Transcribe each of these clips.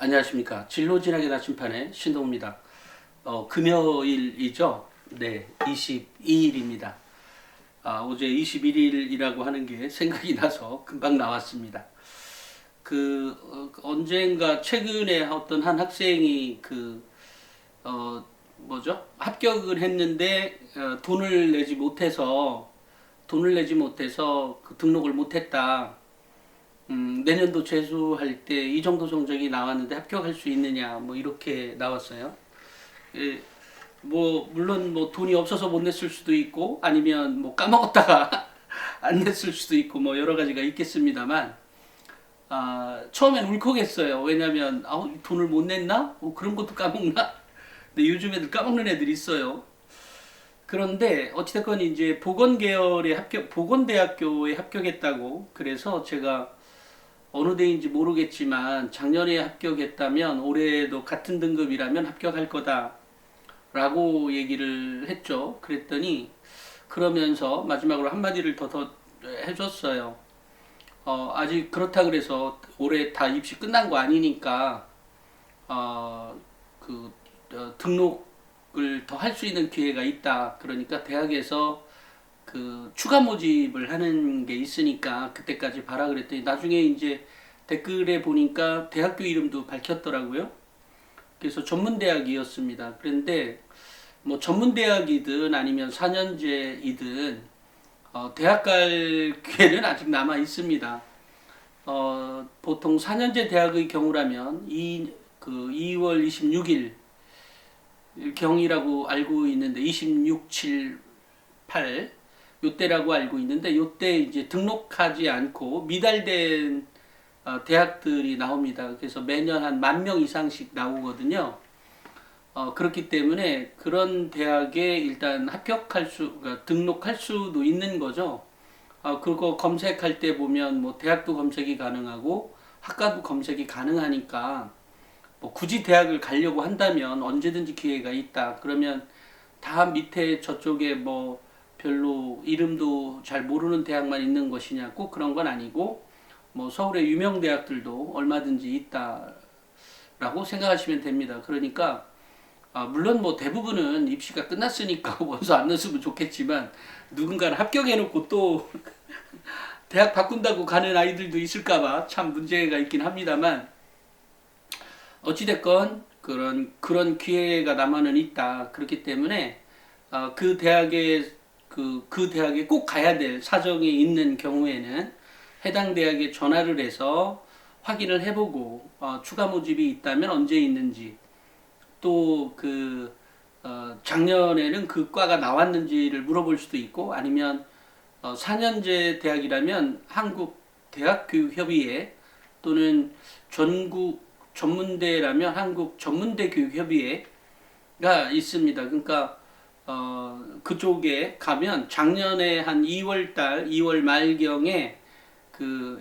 안녕하십니까. 진로진학의 나침판의 신동우입니다. 금요일이죠. 네, 22일입니다. 어제 21일이라고 하는 게 생각이 나서 금방 나왔습니다. 언젠가 최근에 어떤 한 학생이 합격을 했는데, 돈을 내지 못해서 등록을 못했다. 내년도 재수할 때 이 정도 성적이 나왔는데 합격할 수 있느냐, 뭐 이렇게 나왔어요. 예, 물론 돈이 없어서 못 냈을 수도 있고, 아니면 까먹었다가 안 냈을 수도 있고, 뭐 여러 가지가 있겠습니다만, 처음엔 울컥했어요. 왜냐면, 돈을 못 냈나? 그런 것도 까먹나? 근데 요즘 애들 까먹는 애들이 있어요. 그런데 어찌됐건 이제 보건대학교에 합격했다고, 그래서 제가 어느 대인지 모르겠지만 작년에 합격했다면 올해도 같은 등급이라면 합격할 거다라고 얘기를 했죠. 그랬더니 그러면서 마지막으로 한마디를 더 해줬어요. 아직 그렇다 그래서 올해 다 입시 끝난 거 아니니까 어, 등록을 더 할 수 있는 기회가 있다. 그러니까 대학에서 추가 모집을 하는 게 있으니까 그때까지 봐라 그랬더니, 나중에 이제 댓글에 보니까 대학교 이름도 밝혔더라고요. 그래서 전문대학이었습니다. 그런데 뭐 전문대학이든 아니면 4년제이든 대학 갈 기회는 아직 남아 있습니다. 보통 4년제 대학의 경우라면 2월 26일 경이라고 알고 있는데, 26, 7, 8 요때라고 알고 있는데, 요때 이제 등록하지 않고 미달된 대학들이 나옵니다. 그래서 매년 한 10,000명 이상씩 나오거든요. 그렇기 때문에 그런 대학에 일단 그러니까 등록할 수도 있는 거죠. 그거 검색할 때 보면 뭐 대학도 검색이 가능하고 학과도 검색이 가능하니까, 뭐 굳이 대학을 가려고 한다면 언제든지 기회가 있다. 그러면 다 밑에 저쪽에 뭐 별로 이름도 잘 모르는 대학만 있는 것이냐, 꼭 그런 건 아니고, 뭐 서울의 유명 대학들도 얼마든지 있다라고 생각하시면 됩니다. 그러니까 물론 뭐 대부분은 입시가 끝났으니까 원서 안 넣었으면 좋겠지만, 누군가는 합격해놓고 또 대학 바꾼다고 가는 아이들도 있을까봐 참 문제가 있긴 합니다만, 어찌됐건 그런 기회가 남아는 있다. 그렇기 때문에 그 대학에 꼭 가야 될 사정이 있는 경우에는 해당 대학에 전화를 해서 확인을 해보고, 추가 모집이 있다면 언제 있는지, 또 작년에는 그 과가 나왔는지를 물어볼 수도 있고, 아니면 4년제 대학이라면 한국대학교육협의회, 또는 전국 전문대라면 한국전문대교육협의회가 있습니다. 그러니까 그쪽에 가면 작년에 한 2월 말경에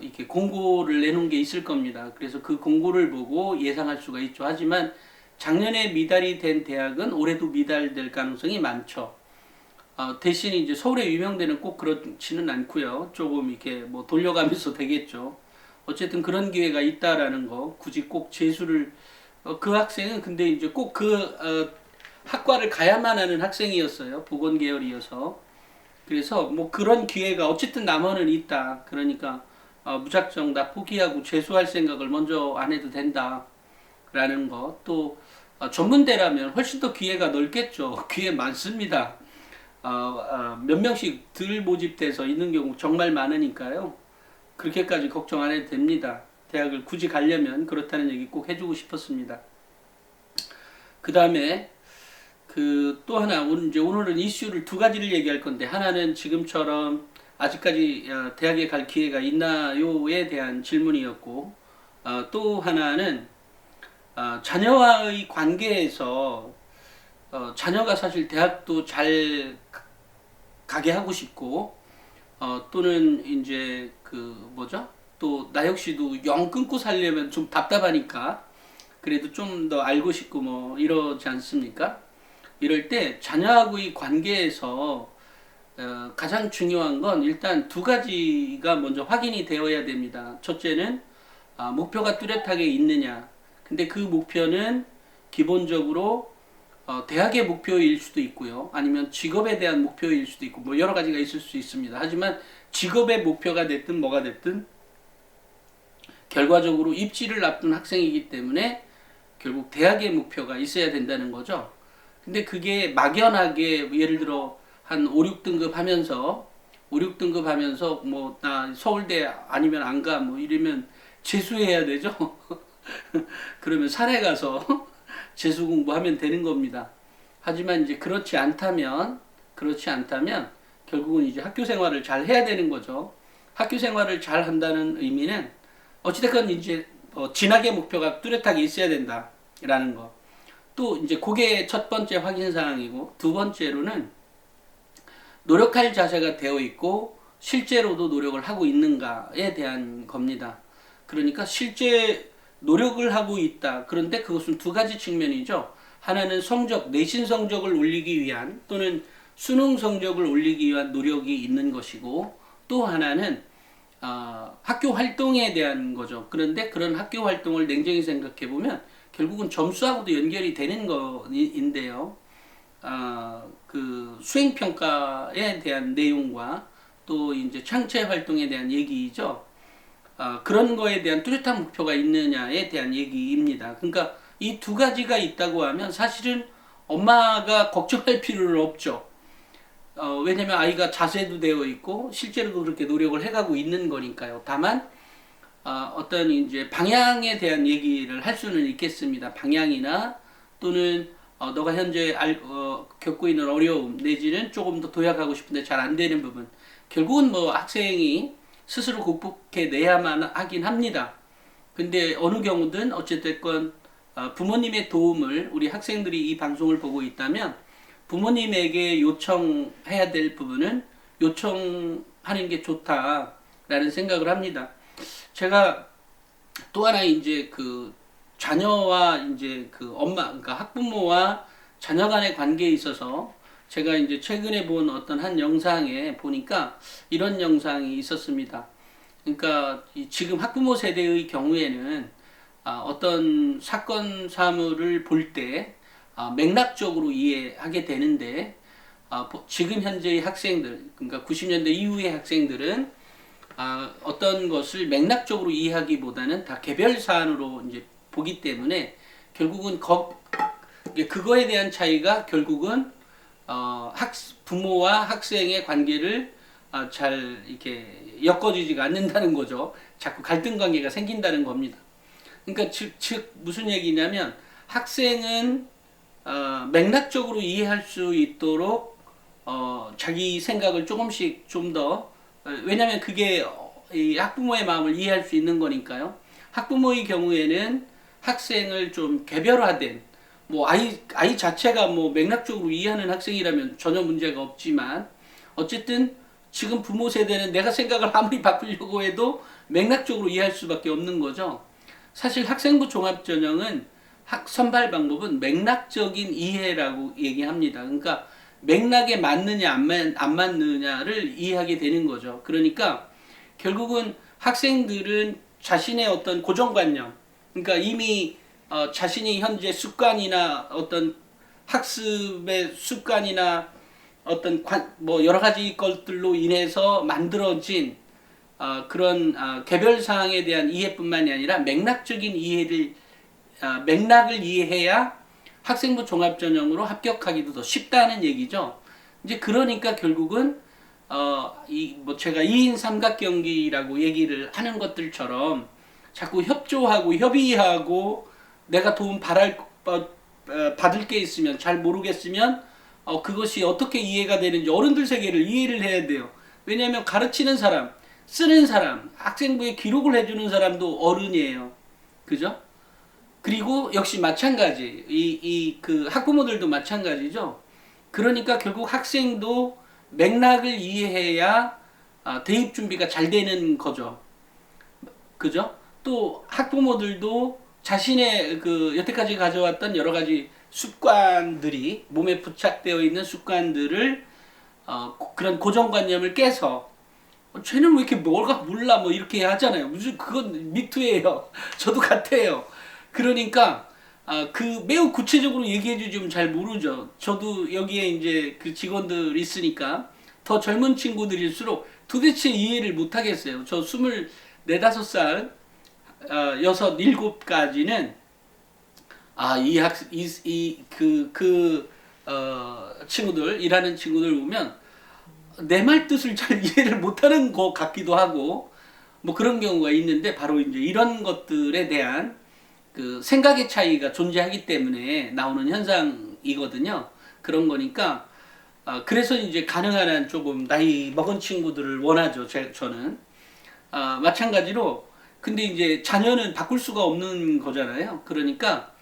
이렇게 공고를 내놓은 게 있을 겁니다. 그래서 그 공고를 보고 예상할 수가 있죠. 하지만 작년에 미달이 된 대학은 올해도 미달될 가능성이 많죠. 대신 이제 서울의 유명대는 꼭 그렇지는 않고요. 조금 이렇게 뭐 돌려가면서 되겠죠. 어쨌든 그런 기회가 있다라는 거, 굳이 꼭 재수를, 그 학생은 근데 이제 꼭 학과를 가야만 하는 학생이었어요. 보건 계열이어서. 그래서 뭐 그런 기회가 어쨌든 남원은 있다. 그러니까 무작정 다 포기하고 재수할 생각을 먼저 안 해도 된다라는 거. 또 전문대라면 훨씬 더 기회가 넓겠죠. 기회 많습니다. 몇 명씩 덜 모집돼서 있는 경우 정말 많으니까요. 그렇게까지 걱정 안 해도 됩니다. 대학을 굳이 가려면 그렇다는 얘기 꼭 해주고 싶었습니다. 그 다음에 또 하나, 오늘은 이슈를 두 가지를 얘기할 건데, 하나는 지금처럼 아직까지 대학에 갈 기회가 있나요에 대한 질문이었고, 또 하나는 자녀와의 관계에서, 자녀가 사실 대학도 잘 가게 하고 싶고, 또는 이제 또 나 역시도 영 끊고 살려면 좀 답답하니까 그래도 좀 더 알고 싶고 뭐 이러지 않습니까? 이럴 때 자녀하고의 관계에서 가장 중요한 건 일단 두 가지가 먼저 확인이 되어야 됩니다. 첫째는 목표가 뚜렷하게 있느냐. 근데 그 목표는 기본적으로 대학의 목표일 수도 있고요. 아니면 직업에 대한 목표일 수도 있고 뭐 여러 가지가 있을 수 있습니다. 하지만 직업의 목표가 됐든 뭐가 됐든 결과적으로 입시를 앞둔 학생이기 때문에 결국 대학의 목표가 있어야 된다는 거죠. 근데 그게 막연하게 예를 들어 한 5, 6등급 하면서 5, 6등급 하면서 뭐 나 서울대 아니면 안 가 뭐 이러면 재수해야 되죠. 그러면 산에 가서 재수 공부하면 되는 겁니다. 하지만 이제 그렇지 않다면 결국은 이제 학교 생활을 잘 해야 되는 거죠. 학교 생활을 잘 한다는 의미는 어찌됐건 이제 진학의 목표가 뚜렷하게 있어야 된다라는 거. 또 이제 그게 첫 번째 확인 사항이고, 두 번째로는 노력할 자세가 되어 있고 실제로도 노력을 하고 있는가에 대한 겁니다. 그러니까 실제 노력을 하고 있다. 그런데 그것은 두 가지 측면이죠. 하나는 성적, 내신 성적을 올리기 위한 또는 수능 성적을 올리기 위한 노력이 있는 것이고, 또 하나는 학교 활동에 대한 거죠. 그런데 그런 학교 활동을 냉정히 생각해 보면 결국은 점수하고도 연결이 되는 거인데요. 그 수행 평가에 대한 내용과 또 이제 창체 활동에 대한 얘기죠. 그런 거에 대한 뚜렷한 목표가 있느냐에 대한 얘기입니다. 그러니까 이 두 가지가 있다고 하면 사실은 엄마가 걱정할 필요는 없죠. 왜냐면 아이가 자세도 되어 있고 실제로도 그렇게 노력을 해가고 있는 거니까요. 다만 어떤 이제 방향에 대한 얘기를 할 수는 있겠습니다. 방향이나 또는 너가 현재 겪고 있는 어려움 내지는 조금 더 도약하고 싶은데 잘 안 되는 부분, 결국은 뭐 학생이 스스로 극복해내야만 하긴 합니다. 근데 어느 경우든 어쨌든 부모님의 도움을, 우리 학생들이 이 방송을 보고 있다면 부모님에게 요청해야 될 부분은 요청하는 게 좋다라는 생각을 합니다. 제가 또 하나 이제 그 자녀와 이제 그 엄마, 그러니까 학부모와 자녀 간의 관계에 있어서 제가 이제 최근에 본 어떤 한 영상에 보니까 이런 영상이 있었습니다. 그러니까 지금 학부모 세대의 경우에는 어떤 사건 사물을 볼 때 맥락적으로 이해하게 되는데, 지금 현재의 학생들, 그러니까 90년대 이후의 학생들은 어떤 것을 맥락적으로 이해하기보다는 다 개별 사안으로 이제 보기 때문에 결국은 그거에 대한 차이가 결국은 부모와 학생의 관계를 잘 이렇게 엮어주지가 않는다는 거죠. 자꾸 갈등 관계가 생긴다는 겁니다. 그러니까 즉 무슨 얘기냐면 학생은 맥락적으로 이해할 수 있도록 자기 생각을 조금씩 좀 더, 왜냐하면 그게 이 학부모의 마음을 이해할 수 있는 거니까요. 학부모의 경우에는 학생을 좀 개별화된, 뭐 아이 자체가 뭐 맥락적으로 이해하는 학생이라면 전혀 문제가 없지만 어쨌든 지금 부모 세대는 내가 생각을 아무리 바꾸려고 해도 맥락적으로 이해할 수밖에 없는 거죠. 사실 학생부 종합전형은 선발 방법은 맥락적인 이해라고 얘기합니다. 그러니까 맥락에 맞느냐 안 맞느냐를 이해하게 되는 거죠. 그러니까 결국은 학생들은 자신의 어떤 고정관념, 그러니까 이미 자신이 현재 습관이나 어떤 학습의 습관이나 어떤 뭐 여러 가지 것들로 인해서 만들어진 그런 개별 사항에 대한 이해뿐만이 아니라 맥락적인 이해를 맥락을 이해해야 학생부 종합전형으로 합격하기도 더 쉽다는 얘기죠. 이제 그러니까 결국은 뭐 제가 2인 삼각경기라고 얘기를 하는 것들처럼 자꾸 협조하고 협의하고 내가 도움 받을 게 있으면 잘 모르겠으면 그것이 어떻게 이해가 되는지 어른들 세계를 이해를 해야 돼요. 왜냐하면 가르치는 사람, 쓰는 사람, 학생부에 기록을 해주는 사람도 어른이에요. 그죠? 그리고 역시 마찬가지, 그 학부모들도 마찬가지죠. 그러니까 결국 학생도 맥락을 이해해야 대입 준비가 잘 되는 거죠. 그죠? 또 학부모들도 자신의 그 여태까지 가져왔던 여러 가지 습관들이, 몸에 부착되어 있는 습관들을 그런 고정관념을 깨서 쟤는 왜 이렇게 뭘가 몰라 뭐 이렇게 하잖아요. 무슨 그건 미투예요. 저도 같아요. 그러니까 그 매우 구체적으로 얘기해 주지면 잘 모르죠. 저도 여기에 이제 그 직원들 있으니까 더 젊은 친구들일수록 도대체 이해를 못 하겠어요. 저 24~5살, 6, 7까지는 친구들, 일하는 친구들 보면 내 말 뜻을 잘 이해를 못하는 것 같기도 하고, 뭐 그런 경우가 있는데, 바로 이제 이런 것들에 대한 그 생각의 차이가 존재하기 때문에 나오는 현상이거든요. 그런 거니까, 그래서 이제 가능한 한 조금 나이 먹은 친구들을 원하죠. 저는. 마찬가지로, 근데 이제 자녀는 바꿀 수가 없는 거잖아요. 그러니까,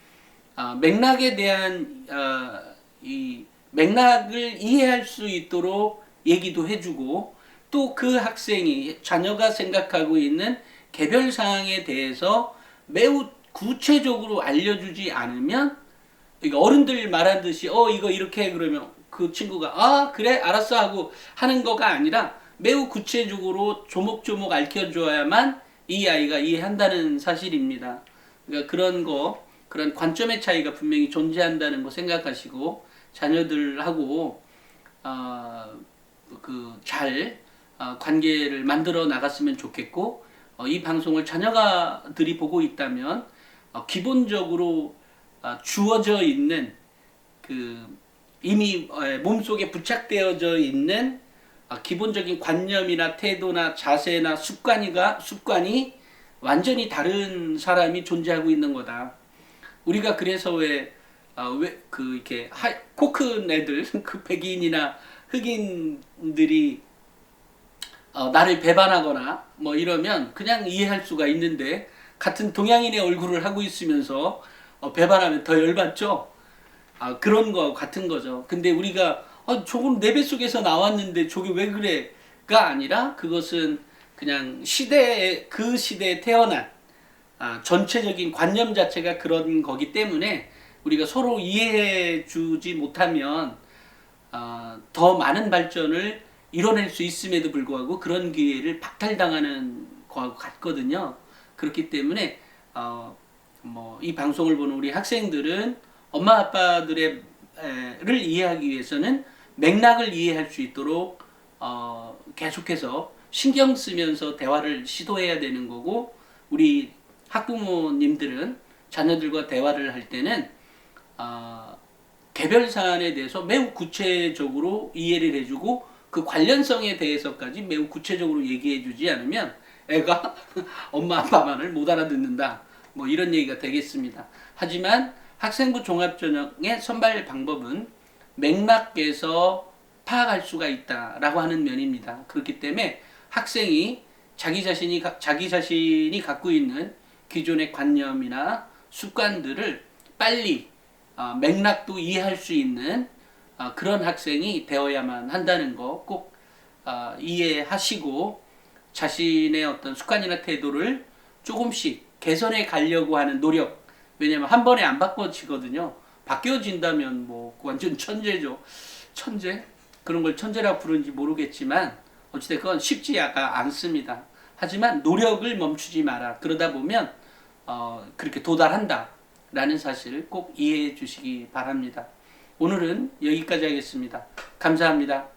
맥락에 대한, 이 맥락을 이해할 수 있도록 얘기도 해주고, 또 그 학생이 자녀가 생각하고 있는 개별 사항에 대해서 매우 구체적으로 알려주지 않으면, 그러니까 어른들 말하듯이 이거 이렇게 해 그러면 그 친구가 그래 알았어 하고 하는 거가 아니라 매우 구체적으로 조목조목 알려줘야만 이 아이가 이해한다는 사실입니다. 그러니까 그런 관점의 차이가 분명히 존재한다는 거 생각하시고 자녀들하고 잘 관계를 만들어 나갔으면 좋겠고, 이 방송을 자녀가들이 보고 있다면 기본적으로 주어져 있는 이미 몸속에 부착되어져 있는 기본적인 관념이나 태도나 자세나 습관이 완전히 다른 사람이 존재하고 있는 거다. 우리가 그래서 이렇게 코 큰 애들, 그 백인이나 흑인들이 나를 배반하거나 뭐 이러면 그냥 이해할 수가 있는데, 같은 동양인의 얼굴을 하고 있으면서 배반하면 더 열받죠. 그런 거 같은 거죠. 근데 우리가 저건 내 뱃속에서 나왔는데 저게 왜 그래가 아니라, 그것은 그냥 그 시대에 태어난 전체적인 관념 자체가 그런 거기 때문에 우리가 서로 이해해 주지 못하면 더 많은 발전을 이뤄낼 수 있음에도 불구하고 그런 기회를 박탈당하는 거하고 같거든요. 그렇기 때문에 이 방송을 보는 우리 학생들은 엄마 아빠들을 이해하기 위해서는 맥락을 이해할 수 있도록 계속해서 신경 쓰면서 대화를 시도해야 되는 거고, 우리 학부모님들은 자녀들과 대화를 할 때는 개별 사안에 대해서 매우 구체적으로 이해를 해주고, 그 관련성에 대해서까지 매우 구체적으로 얘기해주지 않으면 애가 엄마 아빠 말을 못 알아듣는다, 뭐 이런 얘기가 되겠습니다. 하지만 학생부 종합전형의 선발 방법은 맥락에서 파악할 수가 있다라고 하는 면입니다. 그렇기 때문에 학생이 자기 자신이 갖고 있는 기존의 관념이나 습관들을 빨리 맥락도 이해할 수 있는 그런 학생이 되어야만 한다는 거 꼭 이해하시고, 자신의 어떤 습관이나 태도를 조금씩 개선해 가려고 하는 노력, 왜냐면 한 번에 안 바꿔지거든요. 바뀌어진다면 뭐 완전 천재죠. 천재? 그런 걸 천재라고 부르는지 모르겠지만 어찌됐건 쉽지가 않습니다. 하지만 노력을 멈추지 마라. 그러다 보면 그렇게 도달한다 라는 사실을 꼭 이해해 주시기 바랍니다. 오늘은 여기까지 하겠습니다. 감사합니다.